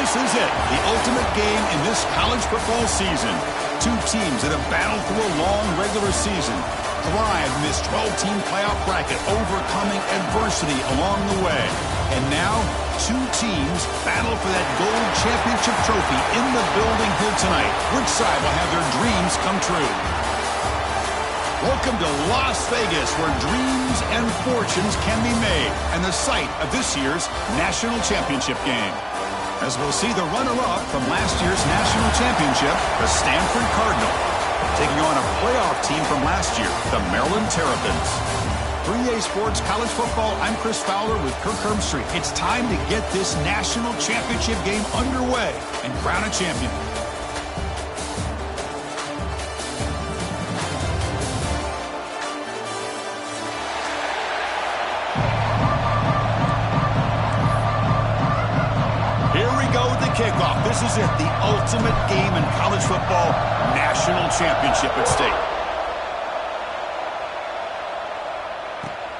This is it, the ultimate game in this college football season. Two teams that have battled through a long regular season, thrived in this 12-team playoff bracket, overcoming adversity along the way. And now, two teams battle for that gold championship trophy in the building here tonight. Which side will have their dreams come true? Welcome to Las Vegas, where dreams and fortunes can be made, and the site of this year's national championship game. As we'll see the runner-up from last year's national championship, the Stanford Cardinal, taking on a playoff team from last year, the Maryland Terrapins. 3A Sports College Football, I'm Chris Fowler with Kirk Herbstreit. It's time to get this national championship game underway and crown a champion. Kickoff. This is it, the ultimate game in college football, national championship at stake.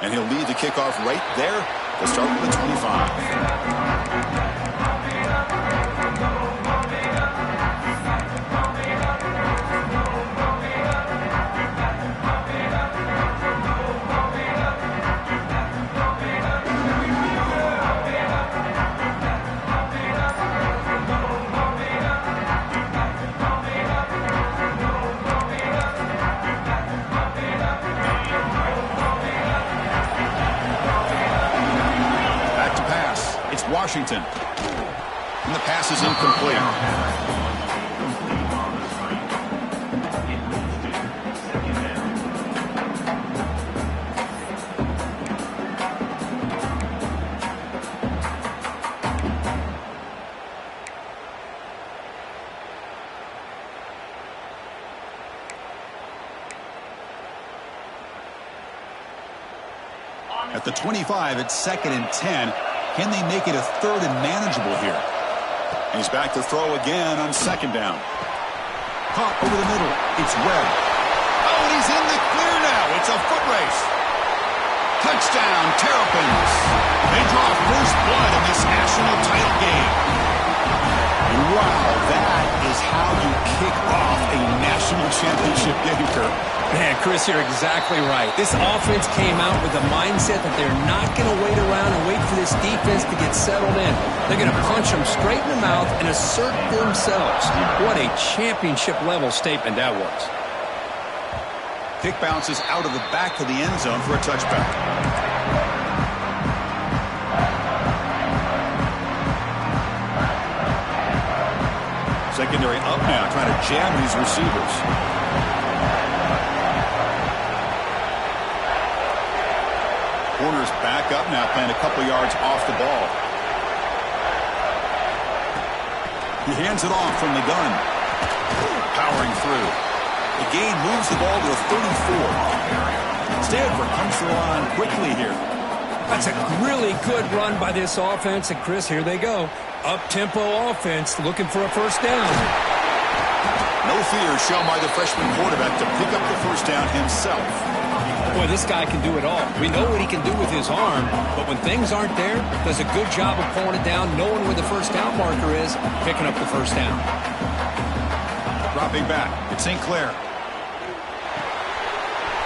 And he'll lead the kickoff right there to start with the 25. Washington. And the pass is incomplete. At the 25, it's 2nd and 10. Can they make it a 3rd and manageable here? He's back to throw again on 2nd down. Caught over the middle. It's Webb. Oh, and he's in the clear now. It's a foot race. Touchdown, Terrapins. They draw first blood in this national title game. Wow, that is how you kick off a national championship game, Kirk. Man, Chris, you're exactly right. This offense came out with the mindset that they're not going to wait around and wait for this defense to get settled in. They're going to punch them straight in the mouth and assert themselves. What a championship-level statement that was. Kick bounces out of the back of the end zone for a touchback. Secondary up now, trying to jam these receivers. Corner's back up now, playing a couple yards off the ball. He hands it off from the gun. Powering through. The gain moves the ball to a 34. Stanford comes to the line quickly here. That's a really good run by this offense. And, Chris, here they go. Up-tempo offense looking for a first down. No fear shown by the freshman quarterback to pick up the first down himself. Boy, this guy can do it all. We know what he can do with his arm, but when things aren't there, does a good job of pulling it down, knowing where the first down marker is, picking up the first down. Dropping back, it's St. Clair.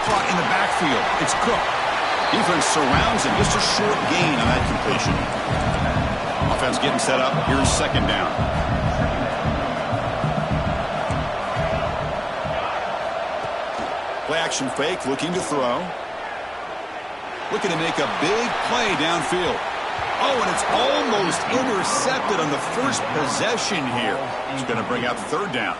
Caught in the backfield, it's Cook. Defense surrounds him, just a short gain on that completion. Offense getting set up, here's 2nd down. Play action fake, looking to throw. Looking to make a big play downfield. Oh, and it's almost intercepted on the first possession here. He's going to bring up 3rd down.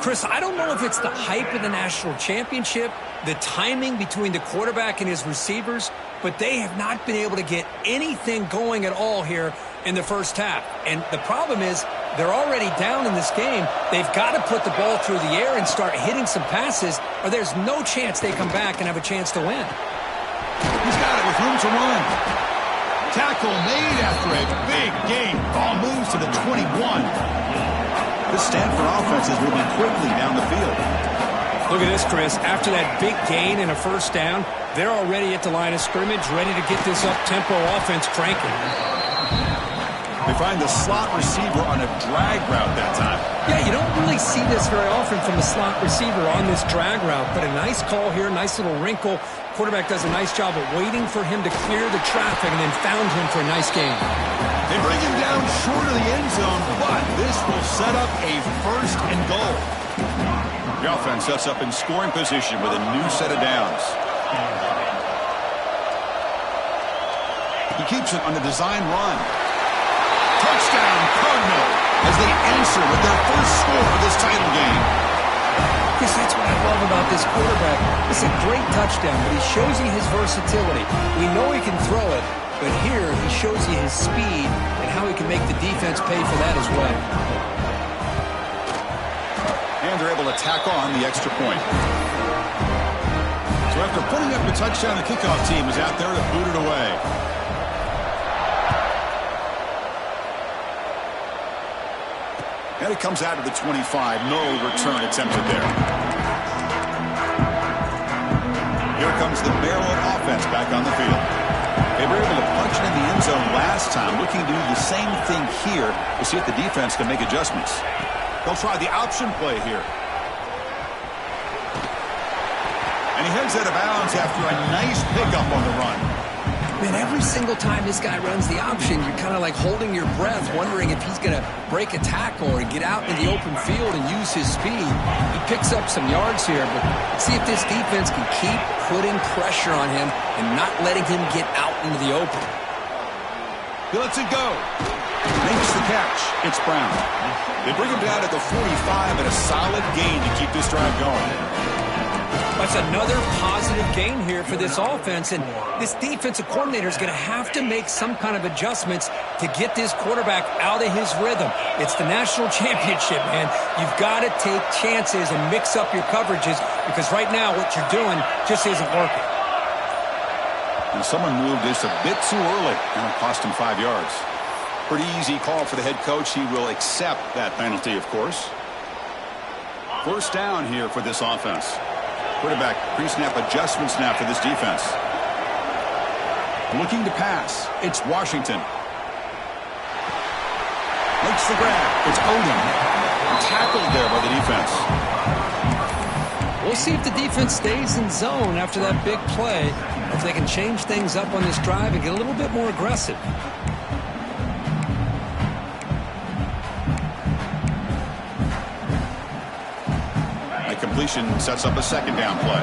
Chris, I don't know if it's the hype of the national championship, the timing between the quarterback and his receivers, but they have not been able to get anything going at all here in the first half. And the problem is they're already down in this game. They've got to put the ball through the air and start hitting some passes, or there's no chance they come back and have a chance to win. He's got it with room to run. Tackle made after a big gain. Ball moves to the 21. This Stanford offense is moving quickly down the field. Look at this, Chris. After that big gain and a first down, they're already at the line of scrimmage, ready to get this up-tempo offense cranking. They find the slot receiver on a drag route that time. Yeah, you don't really see this very often from a slot receiver on this drag route, but a nice call here, nice little wrinkle. Quarterback does a nice job of waiting for him to clear the traffic and then found him for a nice gain. They bring him down short of the end zone, but this will set up a 1st and goal. The offense sets up in scoring position with a new set of downs. He keeps it on the design run. Touchdown, Cardinal, as they answer with their first score of this title game. Chris, that's what I love about this quarterback. It's a great touchdown, but he shows you his versatility. We know he can throw it, but here he shows you his speed and how he can make the defense pay for that as well. And they're able to tack on the extra point. So after putting up the touchdown, the kickoff team is out there to boot it away. And it comes out of the 25. No return attempted there. Here comes the Maryland offense back on the field. They were able to punch it in the end zone last time, looking to do the same thing here to see if the defense can make adjustments. They'll try the option play here. And he heads out of bounds after a nice pickup on the run. Man, every single time this guy runs the option, you're kind of like holding your breath, wondering if he's going to break a tackle or get out in the open field and use his speed. He picks up some yards here, but see if this defense can keep putting pressure on him and not letting him get out into the open. He lets it go. Makes the catch. It's Brown. They bring him down at the 45 and a solid gain to keep this drive going. That's another positive gain here for this offense, and this defensive coordinator is going to have to make some kind of adjustments to get this quarterback out of his rhythm. It's the national championship, man. You've got to take chances and mix up your coverages because right now what you're doing just isn't working. And someone moved this a bit too early, and it cost him 5 yards. Pretty easy call for the head coach. He will accept that penalty, of course. 1st down here for this offense. Quarterback pre-snap adjustments now for this defense. Looking to pass. It's Washington. Makes the grab. It's Odom. Tackled there by the defense. We'll see if the defense stays in zone after that big play, if they can change things up on this drive and get a little bit more aggressive. Completion sets up a 2nd down play.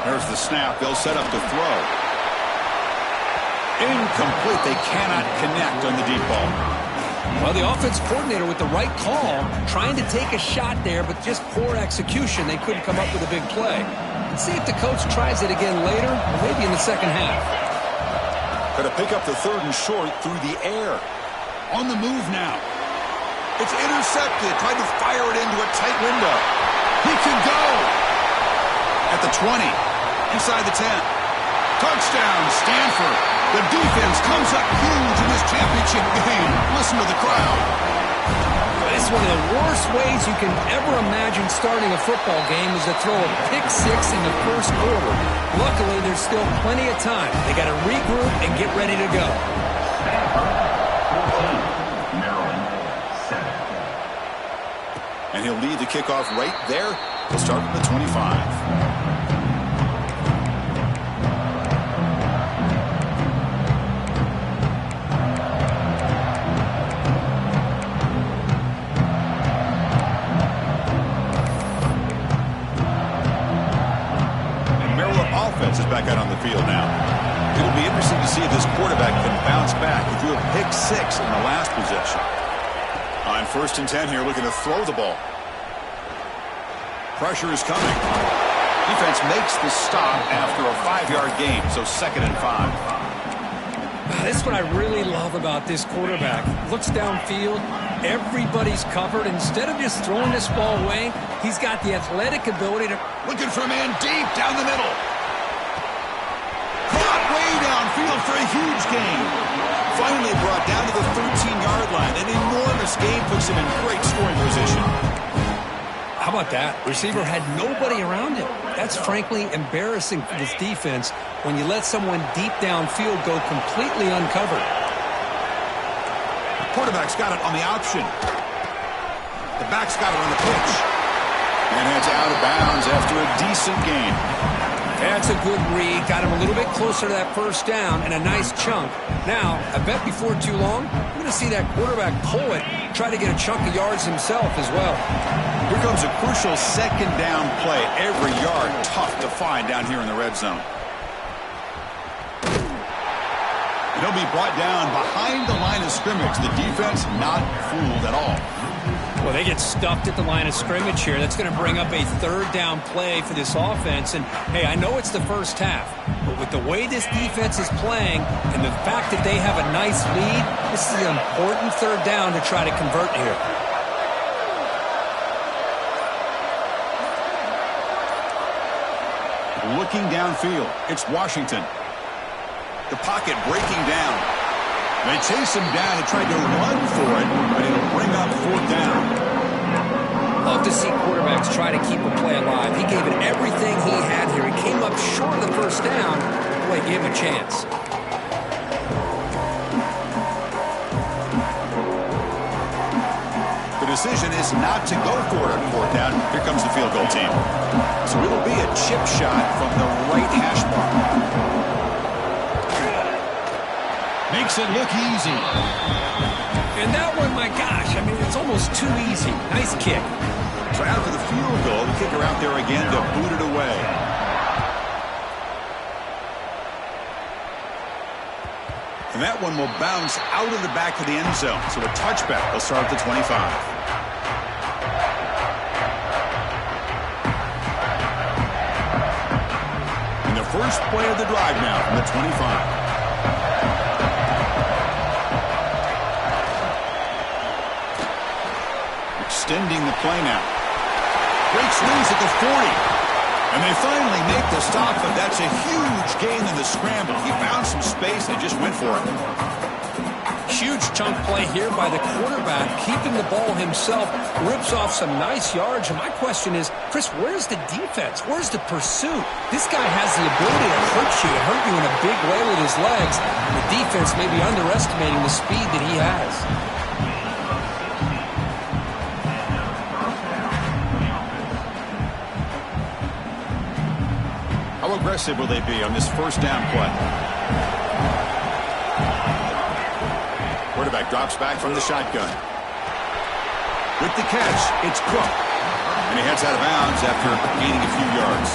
There's the snap. They'll set up to throw. Incomplete. They cannot connect on the deep ball. Well, the offense coordinator with the right call, trying to take a shot there, but just poor execution. They couldn't come up with a big play. Let's see if the coach tries it again later, or maybe in the 2nd half. Got to pick up the 3rd and short through the air. On the move now. It's intercepted. Tried to fire it into a tight window. He can go. At the 20. Inside the 10. Touchdown, Stanford. The defense comes up huge in this championship game. Listen to the crowd. It's one of the worst ways you can ever imagine starting a football game is to throw a pick 6 in the 1st quarter. Luckily, there's still plenty of time. They got to regroup and get ready to go. And he'll lead the kickoff right there. He'll start from the 25. And Maryland offense is back out on the field now. It'll be interesting to see if this quarterback can bounce back. He threw a pick 6 in the last possession. On 1st and 10 here, looking to throw the ball. Pressure is coming. Defense makes the stop after a 5-yard gain, so 2nd and 5. That's what I really love about this quarterback. Looks downfield, everybody's covered. Instead of just throwing this ball away, he's got the athletic ability to... Looking for a man deep down the middle. Caught way downfield for a huge gain. Finally brought down to the 13-yard line. An enormous gain puts him in great scoring position. How about that? Receiver had nobody around him. That's frankly embarrassing for this defense when you let someone deep downfield go completely uncovered. The quarterback's got it on the option. The back's got it on the pitch. And it's out of bounds after a decent gain. That's a good read. Got him a little bit closer to that first down and a nice chunk. Now, I bet before too long, we're going to see that quarterback pull it, try to get a chunk of yards himself as well. Here comes a crucial second down play. Every yard tough to find down here in the red zone. And he'll be brought down behind the line of scrimmage. The defense not fooled at all. Well, they get stuffed at the line of scrimmage here. That's going to bring up a third down play for this offense. And, hey, I know it's the first half, but with the way this defense is playing and the fact that they have a nice lead, this is an important third down to try to convert here. Looking downfield, it's Washington. The pocket breaking down. They chase him down and try to run for it, but it'll bring up fourth down. Love to see quarterbacks try to keep a play alive. He gave it everything he had here. He came up short of the first down. Boy, gave him a chance. The decision is not to go for it on fourth down. Here comes the field goal team. So it'll be a chip shot from the right hash mark. Makes it look easy. And that one, my gosh, I mean, it's almost too easy. Nice kick. So after the field goal, the kicker out there again to boot it away. And that one will bounce out of the back of the end zone. So a touchback will start at the 25. And the first play of the drive now from the 25. Extending the play now. Breaks loose at the 40. And they finally make the stop, but that's a huge gain in the scramble. He found some space and just went for it. Huge chunk play here by the quarterback, keeping the ball himself, rips off some nice yards. And my question is, Chris, where's the defense? Where's the pursuit? This guy has the ability to hurt you in a big way with his legs. And the defense may be underestimating the speed that he has. How aggressive will they be on this first down play? Quarterback drops back from the shotgun. With the catch, it's Cook. And he heads out of bounds after gaining a few yards.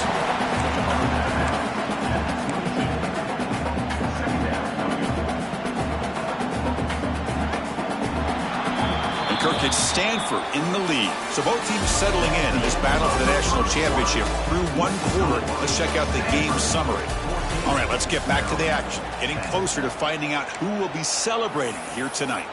And Kirk gets Stanford in the lead. So both teams settling in this battle for the national championship through one quarter. Let's check out the game summary. All right, let's get back to the action. Getting closer to finding out who will be celebrating here tonight.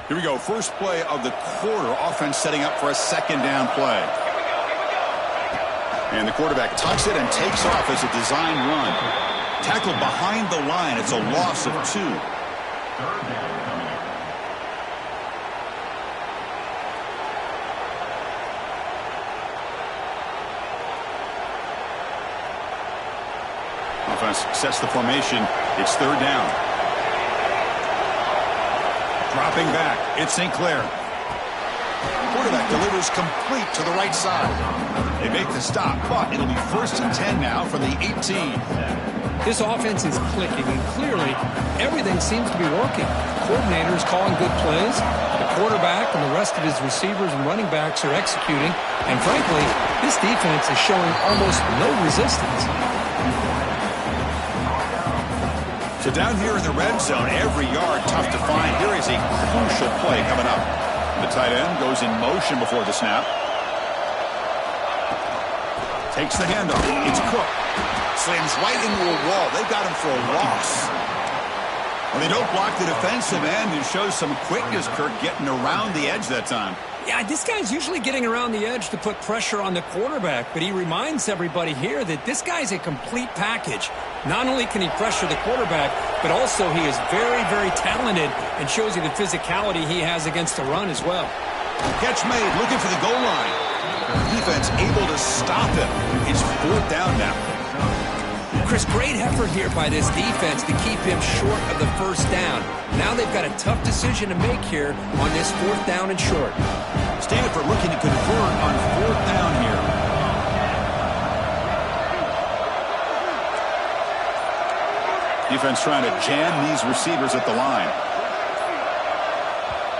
Here we go. First play of the quarter. Offense setting up for a second down play. And the quarterback tucks it and takes off as a design run. Tackled behind the line. It's a loss of 2. Offense sets the formation. It's third down. Dropping back. It's St. Clair. Quarterback delivers complete to the right side. They make the stop, but it'll be first and 10 now from the 18. This offense is clicking, and clearly everything seems to be working. The coordinator is calling good plays. The quarterback and the rest of his receivers and running backs are executing. And frankly, this defense is showing almost no resistance. So down here in the red zone, every yard tough to find. Here is a crucial play coming up. The tight end goes in motion before the snap. Takes the handoff. It's Cook. Slams right into a wall. They got him for a loss. Well, they don't block the defensive end and show some quickness, Kirk, getting around the edge that time. Yeah, this guy's usually getting around the edge to put pressure on the quarterback, but he reminds everybody here that this guy's a complete package. Not only can he pressure the quarterback, but also he is very, very talented and shows you the physicality he has against the run as well. Catch made, looking for the goal line. Defense able to stop him. It's 4th down now. Chris, great effort here by this defense to keep him short of the 1st down. Now they've got a tough decision to make here on this 4th down and short. Stanford looking to convert on 4th down here. Defense trying to jam these receivers at the line.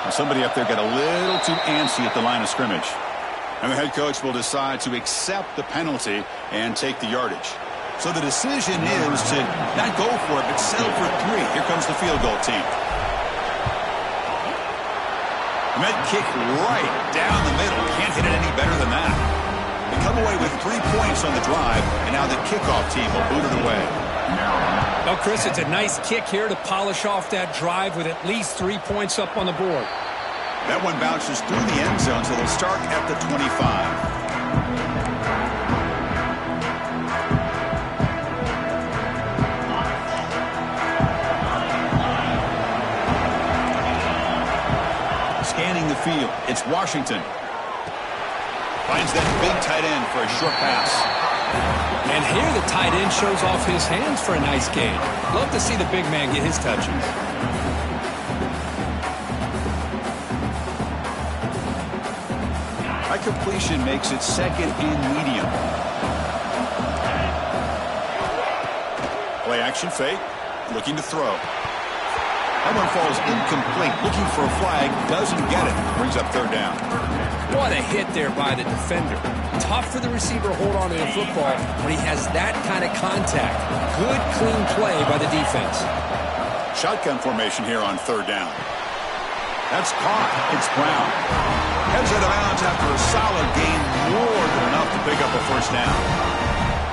And somebody up there got a little too antsy at the line of scrimmage. And the head coach will decide to accept the penalty and take the yardage. So the decision is to not go for it, but settle for 3. Here comes the field goal team. Met kick right down the middle. Can't hit it any better than that. They come away with 3 points on the drive, and now the kickoff team will boot it away. Well, Chris, it's a nice kick here to polish off that drive with at least 3 points up on the board. That one bounces through the end zone, so they'll start at the 25. Scanning the field, it's Washington. Finds that big tight end for a short pass. And here the tight end shows off his hands for a nice gain. Love to see the big man get his touches. High completion makes it 2nd and medium. Play action fake, looking to throw. That one falls incomplete. Looking for a flag, doesn't get it. Brings up 3rd down. What a hit there by the defender. Tough for the receiver to hold on to the football when he has that kind of contact. Good, clean play by the defense. Shotgun formation here on 3rd down. That's caught. It's Brown. Heads out of bounds after a solid gain, more than enough to pick up a 1st down.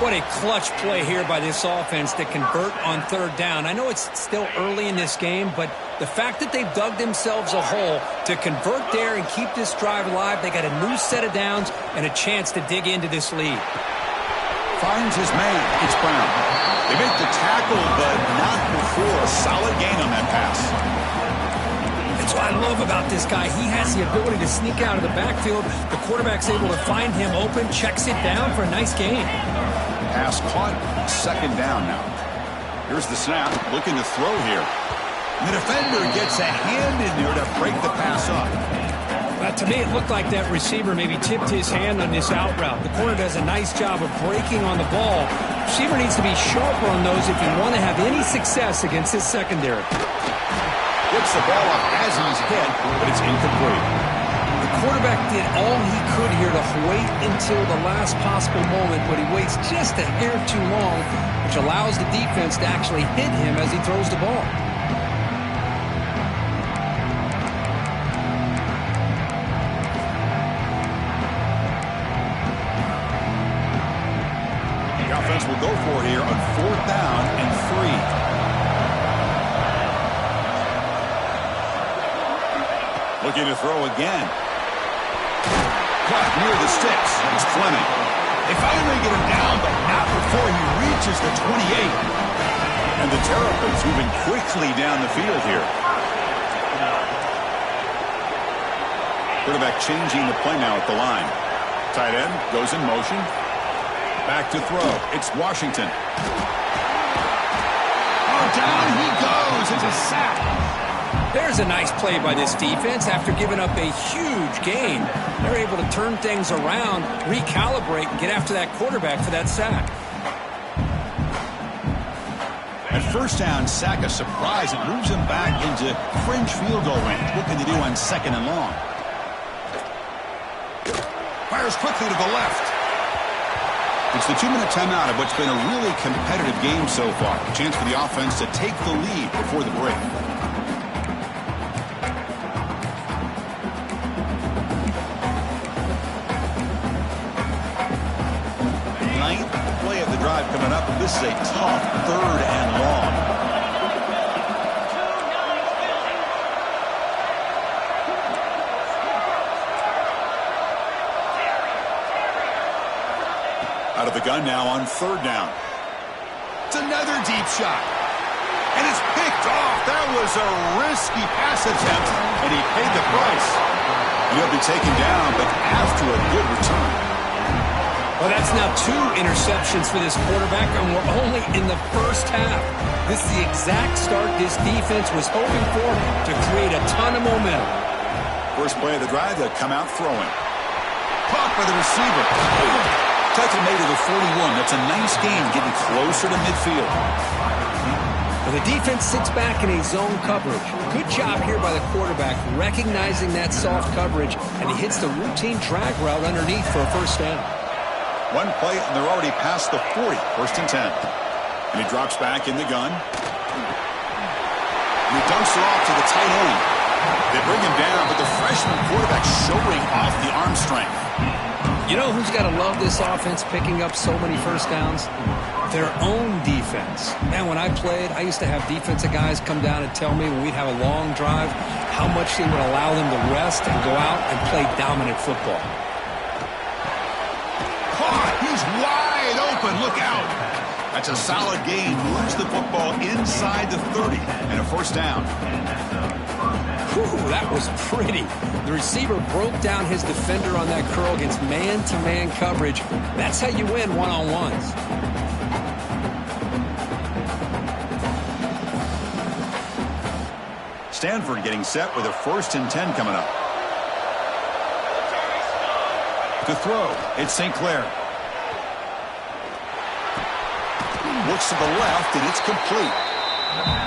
What a clutch play here by this offense to convert on 3rd down. I know it's still early in this game, but the fact that they've dug themselves a hole to convert there and keep this drive alive, they got a new set of downs and a chance to dig into this lead. Finds his man. It's Brown. They make the tackle, but not before a solid gain on that pass. That's what I love about this guy. He has the ability to sneak out of the backfield. The quarterback's able to find him open, checks it down for a nice gain. Pass caught, 2nd down now. Here's the snap, looking to throw here. And the defender gets a hand in there to break the pass up. To me, it looked like that receiver maybe tipped his hand on this out route. The corner does a nice job of breaking on the ball. Receiver needs to be sharper on those if you want to have any success against his secondary. Gets the ball up as he's hit, but it's incomplete. The quarterback did all he could here to wait until the last possible moment, but he waits just a hair too long, which allows the defense to actually hit him as he throws the ball. The offense will go for it here on 4th down and 3. Looking to throw again. Caught near the sticks. It's Fleming. They finally get him down, but not before he reaches the 28. And the Terrapins moving quickly down the field here. Quarterback changing the play now at the line. Tight end goes in motion. Back to throw. It's Washington. Oh, down he goes. It's a sack. There's a nice play by this defense. After giving up a huge gain, they're able to turn things around, recalibrate, and get after that quarterback for that sack. At 1st down, sack a surprise. It moves him back into fringe field goal range. What can they do on 2nd and long? Fires quickly to the left. It's the 2-minute timeout of what's been a really competitive game so far. A chance for the offense to take the lead before the break. Coming up, this is a tough 3rd and long. Out of the gun now on third down. It's another deep shot. And it's picked off. That was a risky pass attempt, and he paid the price. He'll be taken down, but after a good return. Well, that's now 2 interceptions for this quarterback, and we're only in the first half. This is the exact start this defense was hoping for to create a ton of momentum. First play of the drive, they'll come out throwing. Caught by the receiver. Tackle made at the 41. That's a nice gain, getting closer to midfield. Well, the defense sits back in a zone coverage. Good job here by the quarterback, recognizing that soft coverage, and he hits the routine drag route underneath for a first down. One play, and they're already past the 40. First and 10. And he drops back in the gun. And he dumps it off to the tight end. They bring him down, but the freshman quarterback showing off the arm strength. You know who's got to love this offense picking up so many first downs? Their own defense. Man, when I played, I used to have defensive guys come down and tell me when we'd have a long drive how much they would allow them to rest and go out and play dominant football. Caught! He's wide open. Look out! That's a solid gain. Moves the football inside the 30 and a first down. Whew, that was pretty. The receiver broke down his defender on that curl against man-to-man coverage. That's how you win one-on-ones. Stanford getting set with a first and 10 coming up. To throw, it's St. Clair. Looks to the left, and it's complete.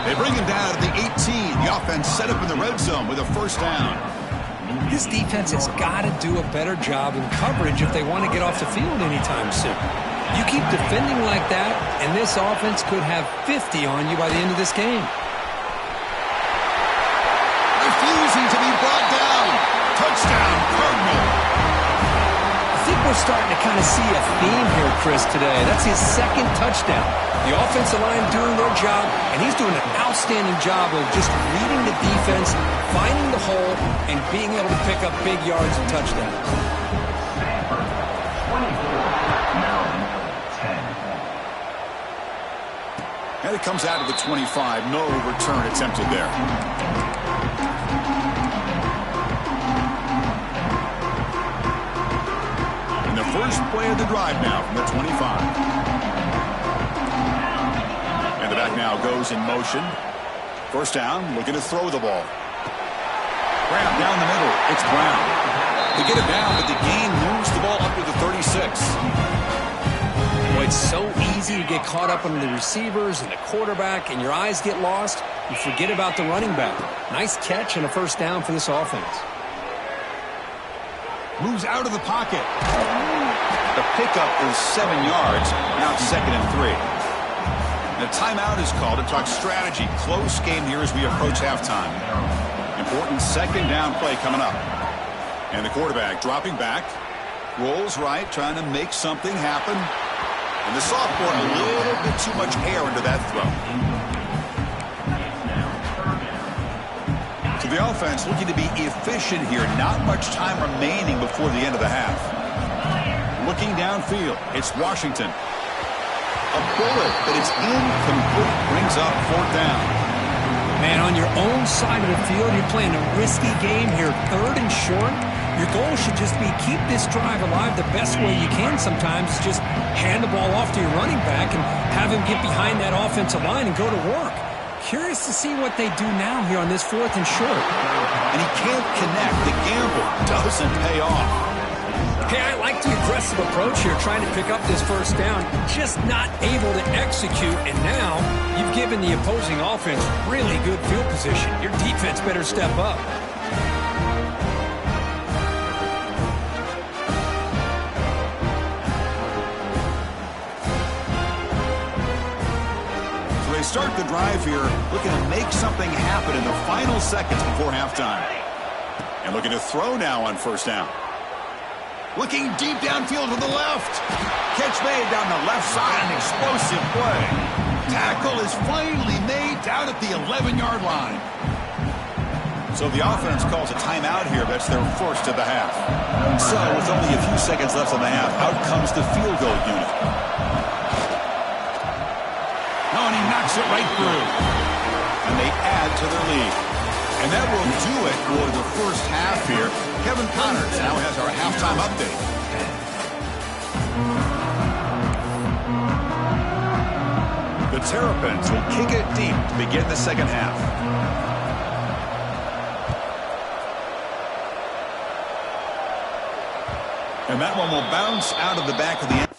They bring him down to the 18. The offense set up in the red zone with a first down. This defense has got to do a better job in coverage if they want to get off the field anytime soon. You keep defending like that, and this offense could have 50 on you by the end of this game. Refusing to be brought down. Touchdown, Cardinal. I think we're starting to kind of see a theme here, Chris, today. That's his second touchdown. The offensive line doing their job, and he's doing an outstanding job of just reading the defense, finding the hole, and being able to pick up big yards and touchdowns. And it comes out of the 25. No return attempted there. And the first play of the drive now from the 25. And the back now goes in motion. First down, looking to throw the ball. Grab down the middle. It's Brown. They get it down, but the gain moves the ball up to the 36. Well, it's so easy to get caught up on the receivers and the quarterback, and your eyes get lost. You forget about the running back. Nice catch and a first down for this offense. Moves out of the pocket. The pickup is 7 yards. Now it's 2nd and 3. The timeout is called to talk strategy. Close game here as we approach halftime. Important second down play coming up. And the quarterback dropping back. Rolls right, trying to make something happen. And the sophomore a little bit too much air into that throw. So the offense looking to be efficient here. Not much time remaining before the end of the half. Looking downfield, it's Washington. A bullet, but it's incomplete. Brings up 4th down. Man, on your own side of the field, you're playing a risky game here. 3rd and short. Your goal should just be keep this drive alive the best way you can sometimes. Just hand the ball off to your running back and have him get behind that offensive line and go to work. Curious to see what they do now here on this 4th and short. And he can't connect. The gamble doesn't pay off. Hey, I like the aggressive approach here, trying to pick up this first down, just not able to execute, and now you've given the opposing offense really good field position. Your defense better step up. So they start the drive here, looking to make something happen in the final seconds before halftime. And looking to throw now on first down. Looking deep downfield to the left. Catch made down the left side. An explosive play. Tackle is finally made down at the 11-yard line. So the offense calls a timeout here. That's their first of the half. So with only a few seconds left in the half, out comes the field goal unit. Oh, and he knocks it right through. And they add to their lead. And that will do it for the first half here. Kevin Connors now has our halftime update. The Terrapins will kick it deep to begin the second half. And that one will bounce out of the back of the end.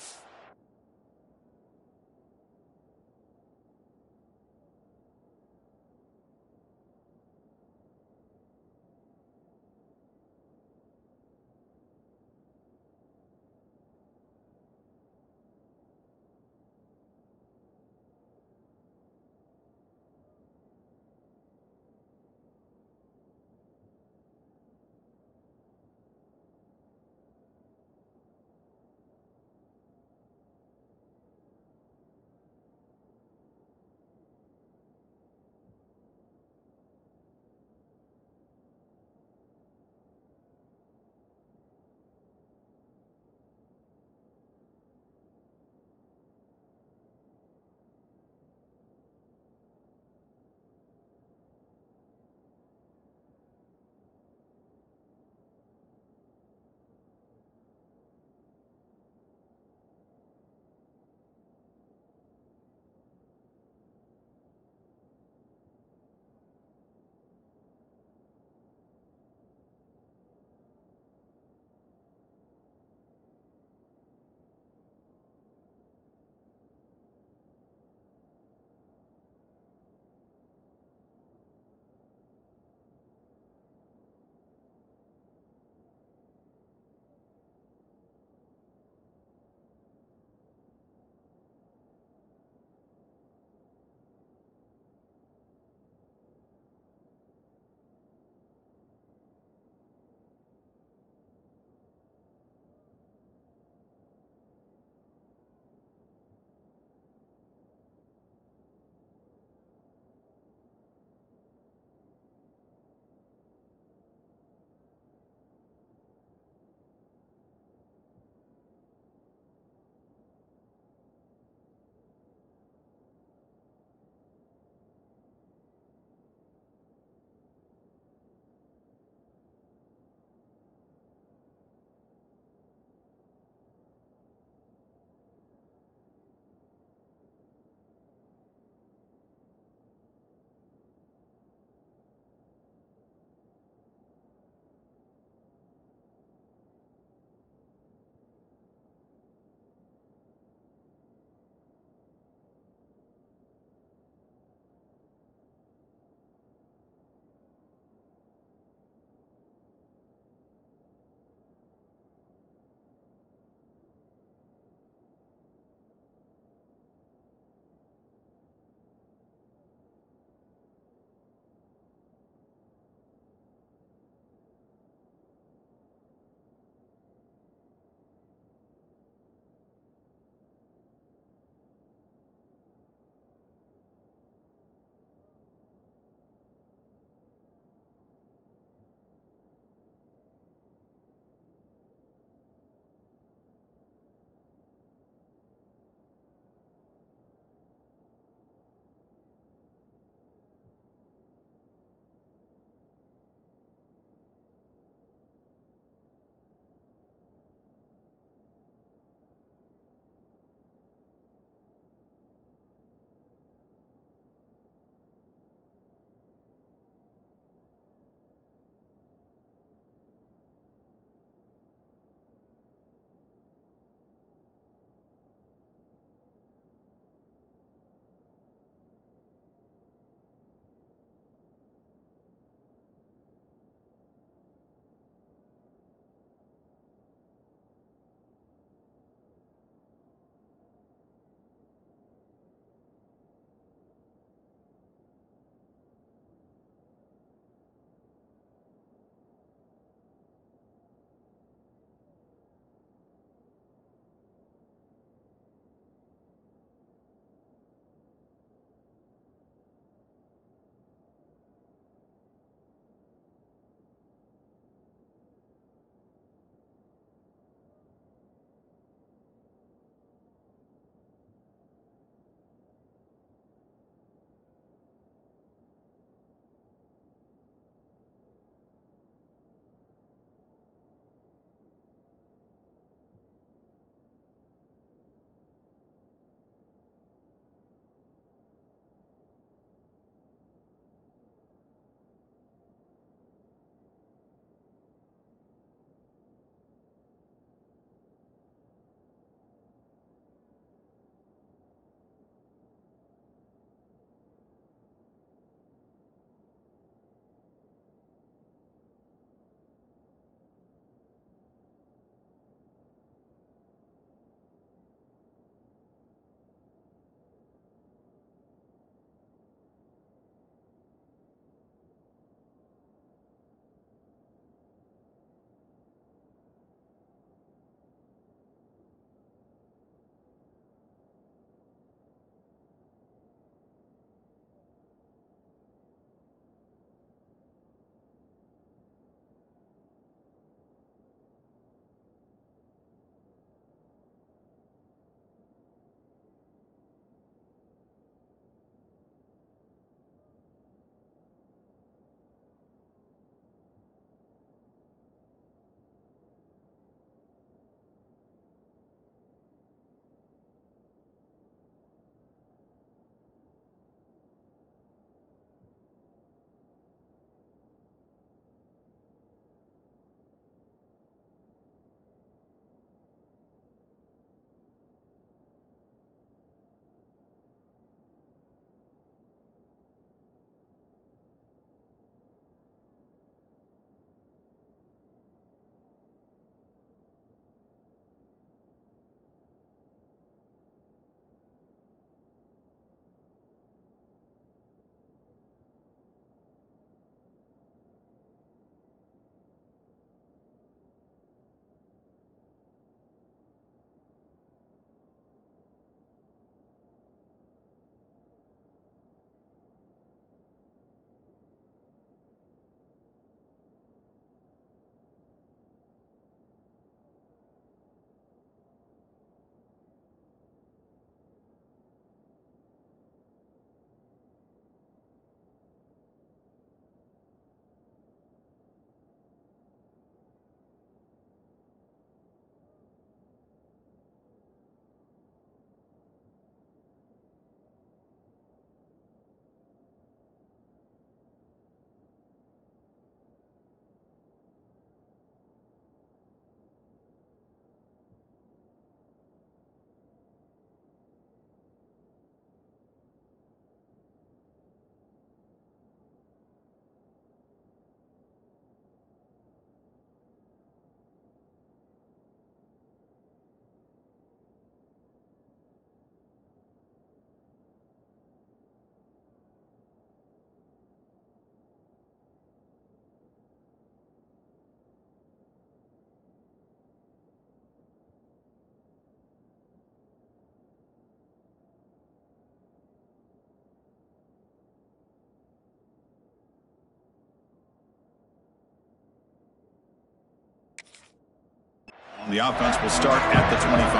The offense will start at the 25.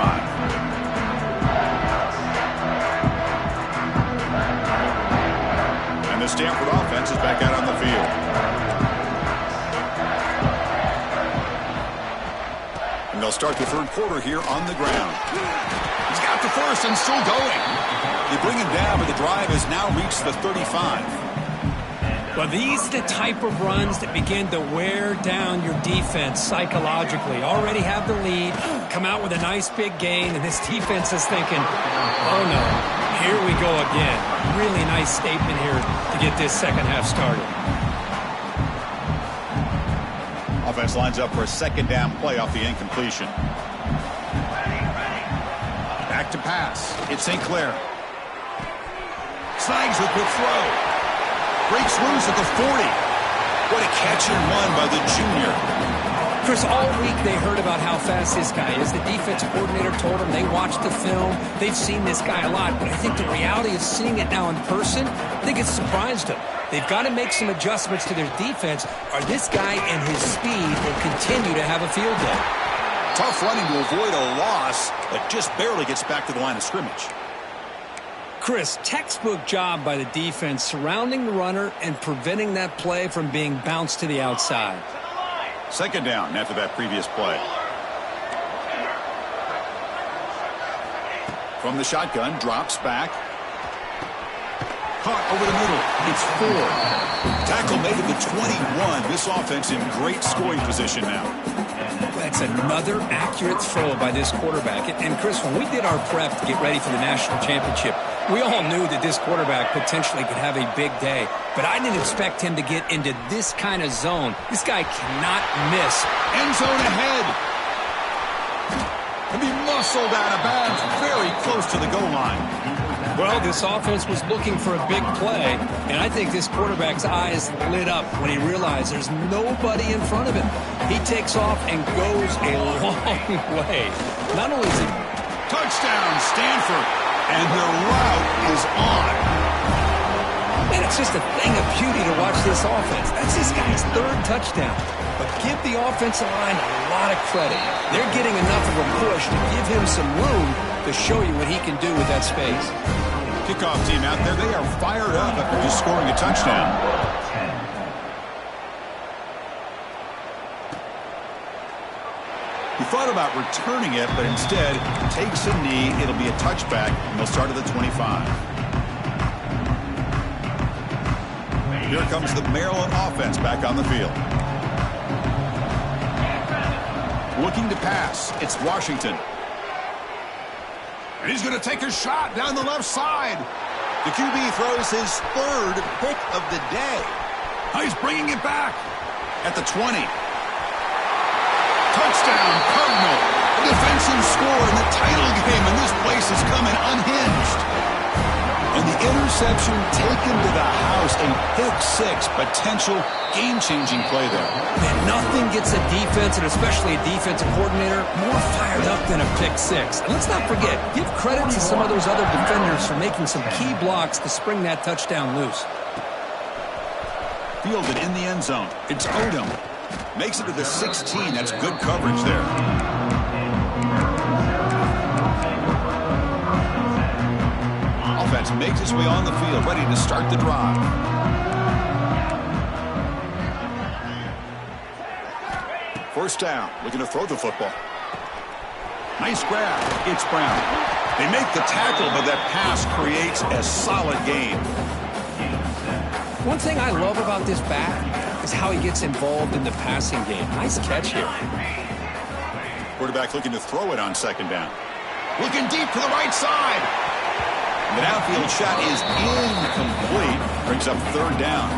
And the Stanford offense is back out on the field. And they'll start the third quarter here on the ground. He's got the first and still going. They bring him down, but the drive has now reached the 35. Well, these are the type of runs that begin to wear down your defense psychologically. Already have the lead, come out with a nice big gain, and this defense is thinking, oh no, here we go again. Really nice statement here to get this second half started. Offense lines up for a second down play off the incompletion. Back to pass. It's St. Clair. Snags the quick throw. Breaks loose at the 40. What a catch and run by the junior. Chris, all week they heard about how fast this guy is. The defensive coordinator told them they watched the film. They've seen this guy a lot. But I think the reality of seeing it now in person, I think it's surprised them. They've got to make some adjustments to their defense, or this guy and his speed will continue to have a field day. Tough running to avoid a loss, but just barely gets back to the line of scrimmage. Chris, textbook job by the defense surrounding the runner and preventing that play from being bounced to the outside. Second down after that previous play. From the shotgun, drops back. Caught over the middle. It's 4. Tackle made at the 21. This offense in great scoring position now. That's another accurate throw by this quarterback. And Chris, when we did our prep to get ready for the national championship, we all knew that this quarterback potentially could have a big day. But I didn't expect him to get into this kind of zone. This guy cannot miss. End zone ahead. And be muscled out of bounds very close to the goal line. Well, this offense was looking for a big play, and I think this quarterback's eyes lit up when he realized there's nobody in front of him. He takes off and goes a long way. Not only is it touchdown, Stanford, and their route is on. And it's just a thing of beauty to watch this offense. That's this guy's 3rd touchdown. But give the offensive line a lot of credit. They're getting enough of a push to give him some room to show you what he can do with that space. Kickoff team out there, they are fired up after just scoring a touchdown. He thought about returning it, but instead takes a knee. It'll be a touchback, and they'll start at the 25. Here comes the Maryland offense back on the field. Looking to pass. It's Washington. And he's going to take a shot down the left side. The QB throws his 3rd pick of the day. He's bringing it back at the 20. Touchdown, Cardinal. A defensive score in the title game, and this place is coming unhinged. And the interception taken to the house, a pick-6, potential game-changing play there. Man, nothing gets a defense, and especially a defensive coordinator, more fired up than a pick-6. And let's not forget, give credit to some of those other defenders for making some key blocks to spring that touchdown loose. Fielded in the end zone. It's Odom. Makes it to the 16. That's good coverage there. Offense makes its way on the field, ready to start the drive. First down, looking to throw the football. Nice grab. It's Brown. They make the tackle, but that pass creates a solid gain. One thing I love about this back is how he gets involved in the passing game. Nice catch here. Quarterback looking to throw it on second down. Looking deep to the right side. The downfield shot is incomplete. Brings up 3rd down.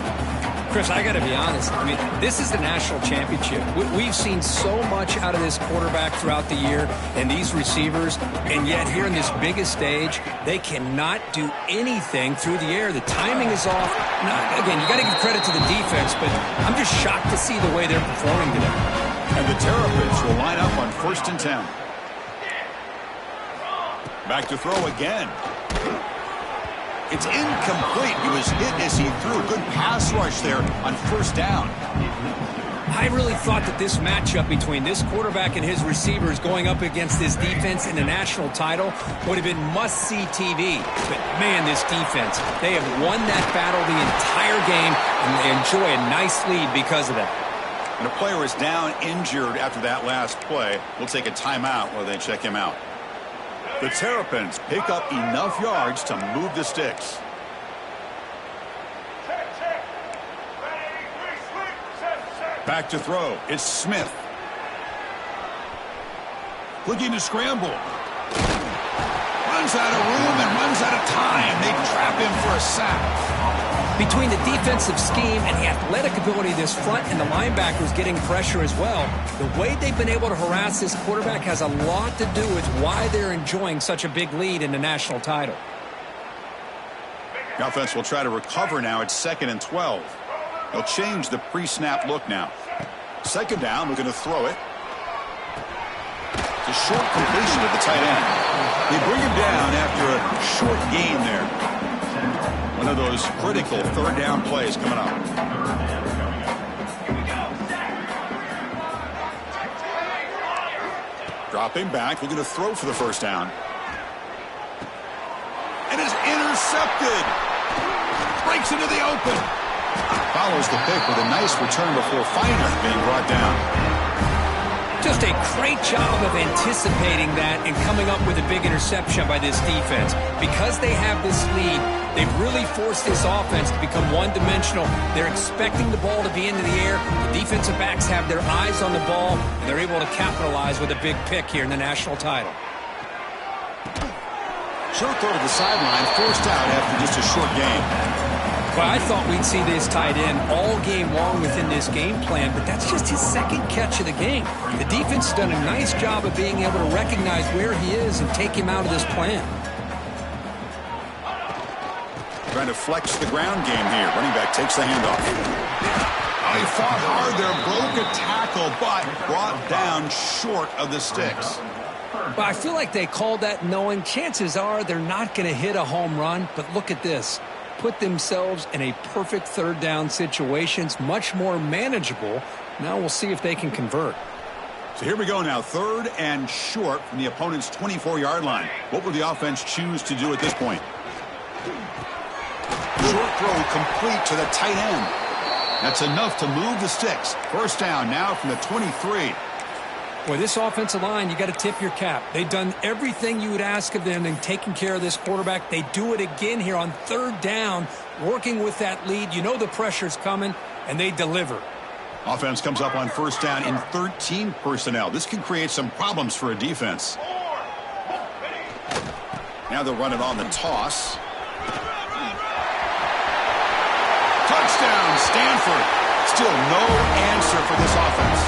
Chris, I got to be honest. I mean, this is the national championship. We've seen so much out of this quarterback throughout the year and these receivers, and yet here in this biggest stage, they cannot do anything through the air. The timing is off. Now, again, you got to give credit to the defense, but I'm just shocked to see the way they're performing today. And the Terrapins will line up on 1st and 10. Back to throw again. It's incomplete. He was hit as he threw a good pass rush there on 1st down. I really thought that this matchup between this quarterback and his receivers going up against this defense in the national title would have been must-see TV. But, man, this defense, they have won that battle the entire game, and they enjoy a nice lead because of that. And a player is down injured after that last play. We'll take a timeout while they check him out. The Terrapins pick up enough yards to move the sticks. Back to throw. It's Smith. Looking to scramble. Runs out of room and runs out of time. They trap him for a sack. Between the defensive scheme and the athletic ability of this front and the linebackers getting pressure as well, the way they've been able to harass this quarterback has a lot to do with why they're enjoying such a big lead in the national title. The offense will try to recover now. It's 2nd and 12. They'll change the pre-snap look now. 2nd down, we're going to throw it. It's a short completion to the tight end. They bring him down after a short gain there. One of those critical 3rd down plays coming up. Dropping back, we're going to throw for the 1st down. And it's intercepted. Breaks into the open. Follows the pick with a nice return before Feiner being brought down. Just a great job of anticipating that and coming up with a big interception by this defense. Because they have this lead, they've really forced this offense to become one-dimensional. They're expecting the ball to be into the air. The defensive backs have their eyes on the ball, and they're able to capitalize with a big pick here in the national title. Short throw to the sideline, forced out after just a short game. Well, I thought we'd see this tight end all game long within this game plan, but that's just his 2nd catch of the game. The defense has done a nice job of being able to recognize where he is and take him out of this plan. Trying to flex the ground game here. Running back takes the handoff. Oh, he fought hard there, broke a tackle, but brought down short of the sticks. Well, I feel like they called that knowing chances are they're not going to hit a home run, but look at this. Put themselves in a perfect 3rd down situations, much more manageable. Now we'll see if they can convert. So here we go now, 3rd and short from the opponent's 24-yard line. What will the offense choose to do at this point? Short throw complete to the tight end. That's enough to move the sticks. 1st down now from the 23. Boy, this offensive line, you got to tip your cap. They've done everything you would ask of them in taking care of this quarterback. They do it again here on 3rd down, working with that lead. You know the pressure's coming, and they deliver. Offense comes up on 1st down in 13 personnel. This can create some problems for a defense. Now they'll run it on the toss. Touchdown, Stanford. Still no answer for this offense.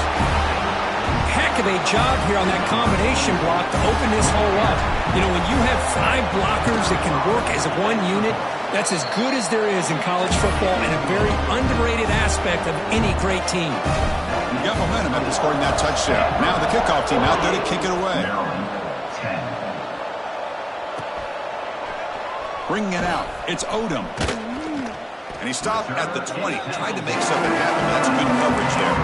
Heck of a job here on that combination block to open this hole up. You know, when you have 5 blockers that can work as one unit, that's as good as there is in college football and a very underrated aspect of any great team. You've got momentum after scoring that touchdown. Now the kickoff team out there to kick it away. Bringing it out. It's Odom. And he stopped at the 20. Tried to make something happen, but that's good coverage there.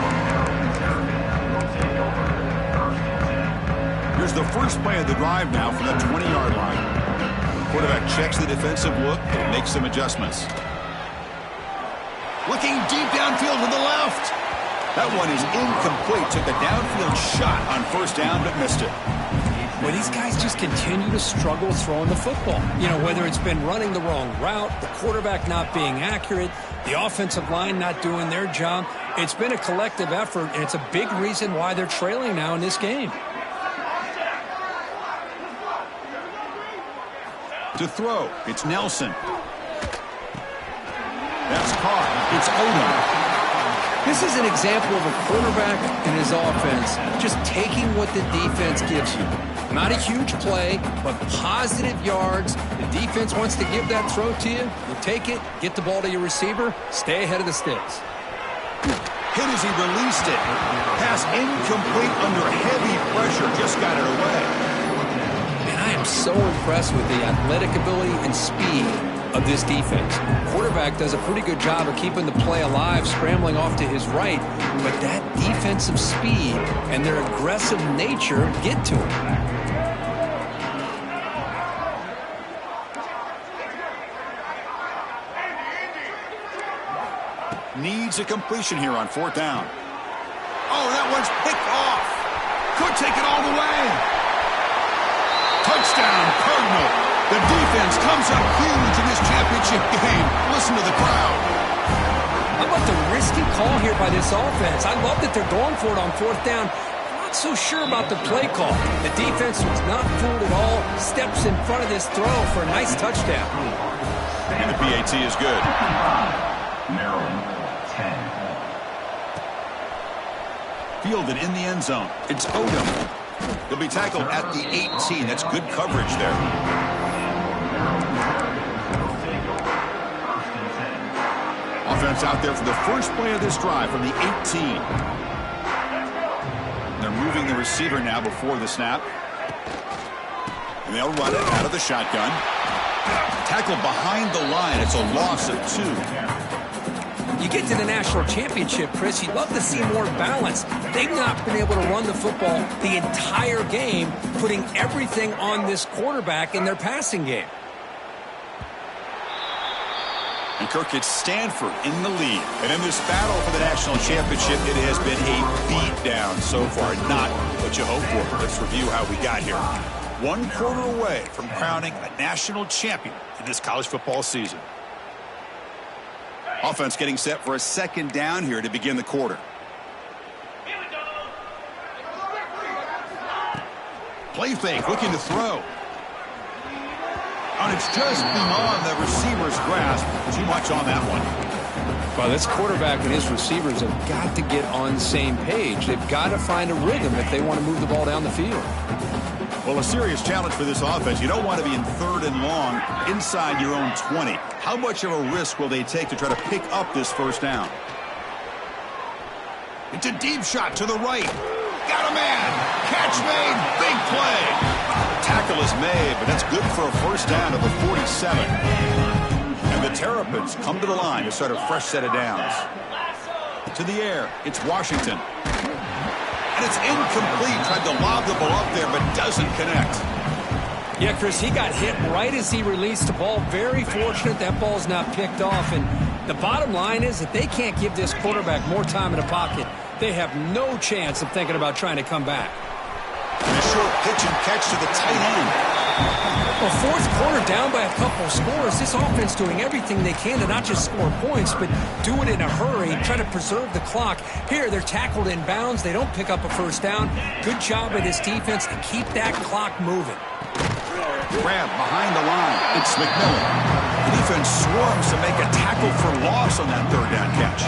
Here's the first play of the drive now from the 20-yard line. Quarterback checks the defensive look and makes some adjustments. Looking deep downfield to the left. That one is incomplete. Took a downfield shot on 1st down, but missed it. Well, these guys just continue to struggle throwing the football. You know, whether it's been running the wrong route, the quarterback not being accurate, the offensive line not doing their job. It's been a collective effort, and it's a big reason why they're trailing now in this game. To throw, it's Nelson. That's caught. It's Odom. This is an example of a quarterback and his offense just taking what the defense gives you. Not a huge play, but positive yards. The defense wants to give that throw to you. You take it, get the ball to your receiver, stay ahead of the sticks. Hit as he released it. Pass incomplete under heavy pressure. Just got it away. I am so impressed with the athletic ability and speed of this defense. Quarterback does a pretty good job of keeping the play alive, scrambling off to his right, but that defensive speed and their aggressive nature get to him. Needs a completion here on 4th down. Oh, that one's picked off. Could take it all the way. Touchdown, Cardinal. The defense comes up huge in this championship game. Listen to the crowd. How about the risky call here by this offense? I love that they're going for it on 4th down. I'm not so sure about the play call. The defense was not fooled at all. Steps in front of this throw for a nice touchdown. And the PAT is good. Maryland. Fielded in the end zone. It's Odom. He'll be tackled at the 18. That's good coverage there. Offense out there for the first play of this drive from the 18. They're moving the receiver now before the snap. And they'll run it out of the shotgun. Tackled behind the line. It's a loss of 2. You get to the national championship, Chris, you'd love to see more balance. They've not been able to run the football the entire game, putting everything on this quarterback in their passing game. And Kirk, it's Stanford in the lead. And in this battle for the national championship, it has been a beatdown so far. Not what you hope for. Let's review how we got here. 1 quarter away from crowning a national champion in this college football season. Offense getting set for a 2nd down here to begin the quarter. Play fake, looking to throw. And it's just beyond the receiver's grasp. Too much on that one. Well, this quarterback and his receivers have got to get on the same page. They've got to find a rhythm if they want to move the ball down the field. Well, a serious challenge for this offense. You don't want to be in 3rd and long inside your own 20. How much of a risk will they take to try to pick up this 1st down? It's a deep shot to the right. Got a man. Catch made. Big play. Tackle is made, but that's good for a 1st down of the 47. And the Terrapins come to the line to start a fresh set of downs. To the air. It's Washington. And it's incomplete. Tried to lob the ball up there, but doesn't connect. Yeah, Chris, he got hit right as he released the ball. Very fortunate that ball's not picked off. And the bottom line is that they can't give this quarterback more time in the pocket. They have no chance of thinking about trying to come back. And a short pitch and catch to the tight end. Well, 4th quarter down by a couple scores. This offense doing everything they can to not just score points, but do it in a hurry, try to preserve the clock. Here, they're tackled in bounds. They don't pick up a 1st down. Good job by this defense to keep that clock moving. Grab behind the line. It's McMillan. The defense swarms to make a tackle for loss on that 3rd down catch.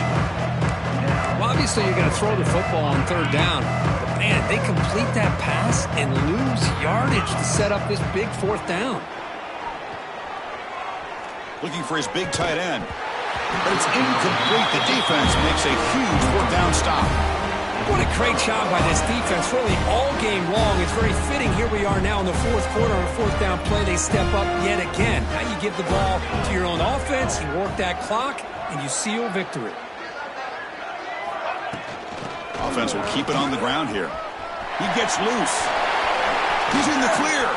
Well, obviously, you're going to throw the football on 3rd down. But, man, they complete that pass and lose yardage to set up this big 4th down. Looking for his big tight end. But it's incomplete. The defense makes a huge 4th down stop. What a great job by this defense, really all game long. It's very fitting. Here we are now in the 4th quarter on a 4th down play. They step up yet again. Now you give the ball to your own offense, you work that clock, and you seal victory. Offense will keep it on the ground here. He gets loose. He's in the clear.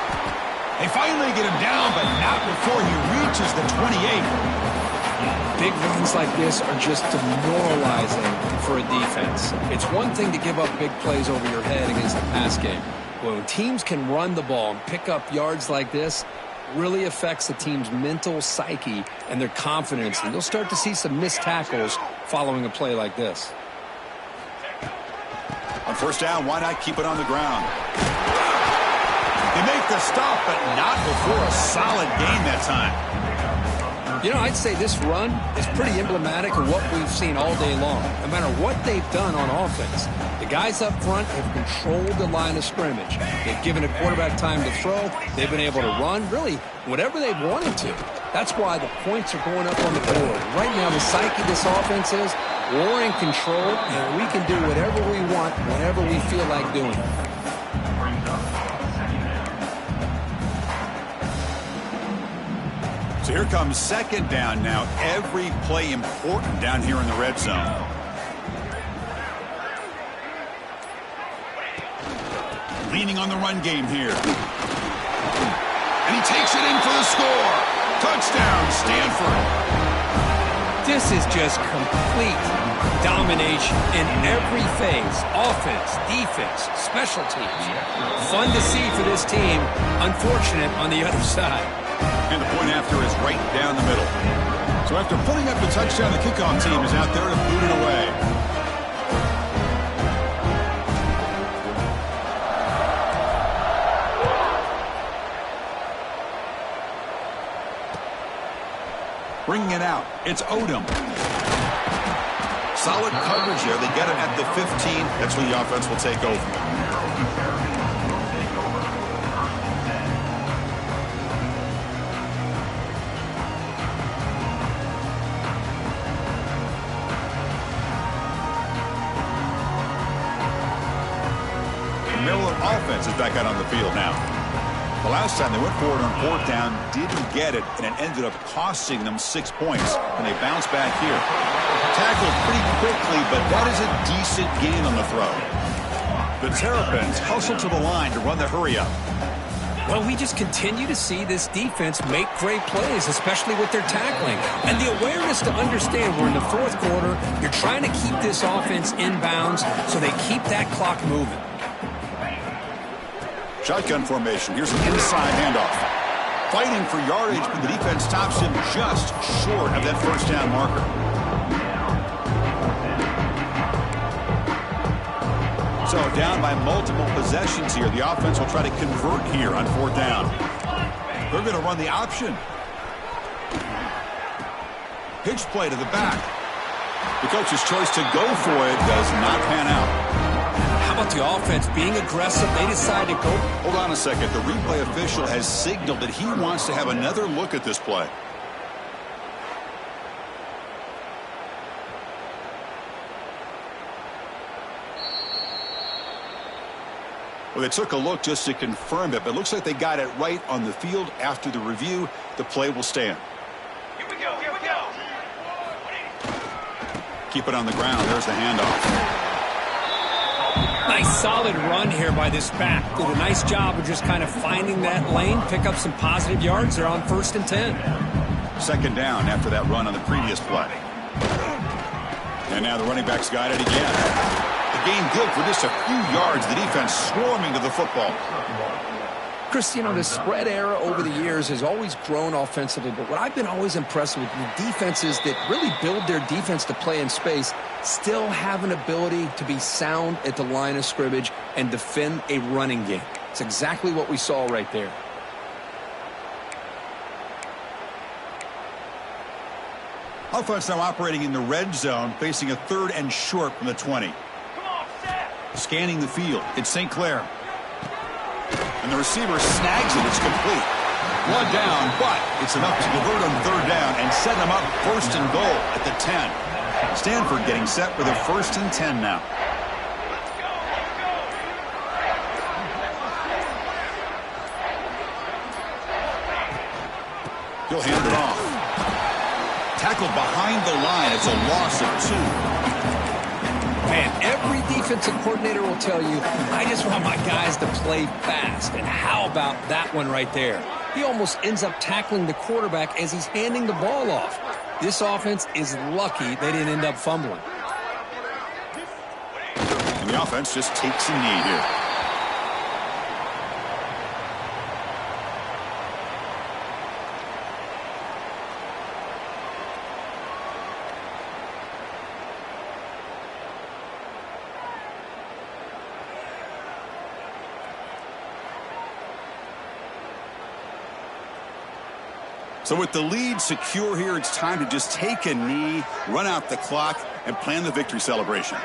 They finally get him down, but not before he reaches the 28. Big runs like this are just demoralizing for a defense. It's one thing to give up big plays over your head against the pass game. But when teams can run the ball and pick up yards like this, really affects the team's mental psyche and their confidence. And you'll start to see some missed tackles following a play like this. On 1st down, why not keep it on the ground? They make the stop, but not before a solid gain that time. You know, I'd say this run is pretty emblematic of what we've seen all day long. No matter what they've done on offense, the guys up front have controlled the line of scrimmage. They've given a quarterback time to throw. They've been able to run, really, whatever they've wanted to. That's why the points are going up on the board. Right now, the psyche of this offense is we're in control, and we can do whatever we want, whenever we feel like doing it. So here comes second down now. Every play important down here in the red zone. Leaning on the run game here. And he takes it in for the score. Touchdown, Stanford. This is just complete domination in every phase. Offense, defense, special teams. Fun to see for this team. Unfortunate on the other side. And the point after is right down the middle. So after putting up the touchdown, the kickoff team is out there to boot it away. Bringing it out, it's Odom. Solid coverage there. They get it at the 15. That's when the offense will take over. The Maryland offense is back out on the field now. The last time they went forward on fourth down, didn't get it, and it ended up costing them 6 points. And they bounce back here. Tackled pretty quickly, but that is a decent gain on the throw. The Terrapins hustle to the line to run the hurry-up. Well, we just continue to see this defense make great plays, especially with their tackling. And the awareness to understand we're in the fourth quarter, you're trying to keep this offense in bounds so they keep that clock moving. Shotgun formation. Here's an inside handoff. Fighting for yardage, but the defense stops him just short of that first down marker. So down by multiple possessions here. The offense will try to convert here on fourth down. They're going to run the option. Pitch play to the back. The coach's choice to go for it does not pan out. How about the offense being aggressive? They decide to go. Hold on a second. The replay official has signaled that he wants to have another look at this play. Well, they took a look just to confirm it, but it looks like they got it right on the field. After the review, the play will stand. Here we go, here we go. Keep it on the ground. There's the handoff. Nice solid run here by this back. Did a nice job of just kind of finding that lane, pick up some positive yards. They're on 1st and 10. Second down after that run on the previous play. And now the running back's got it again. The gain good for just a few yards. The defense swarming to the football. Chris, you know, the spread era over the years has always grown offensively, but what I've been always impressed with the defenses that really build their defense to play in space still have an ability to be sound at the line of scrimmage and defend a running game. It's exactly what we saw right there. Offense now operating in the red zone, facing a 3rd and short from the 20. Scanning the field, it's St. Clair. And the receiver snags it. It's complete. One down, but it's enough to convert on 3rd down and set them up 1st and goal at the 10. Stanford getting set for their 1st and 10 now. He'll hand it off. Tackled behind the line. It's a loss of 2. Man, every defensive coordinator will tell you, I just want my guys to play fast. And how about that one right there? He almost ends up tackling the quarterback as he's handing the ball off. This offense is lucky they didn't end up fumbling. And the offense just takes a knee here. So with the lead secure here, it's time to just take a knee, run out the clock, and plan the victory celebration.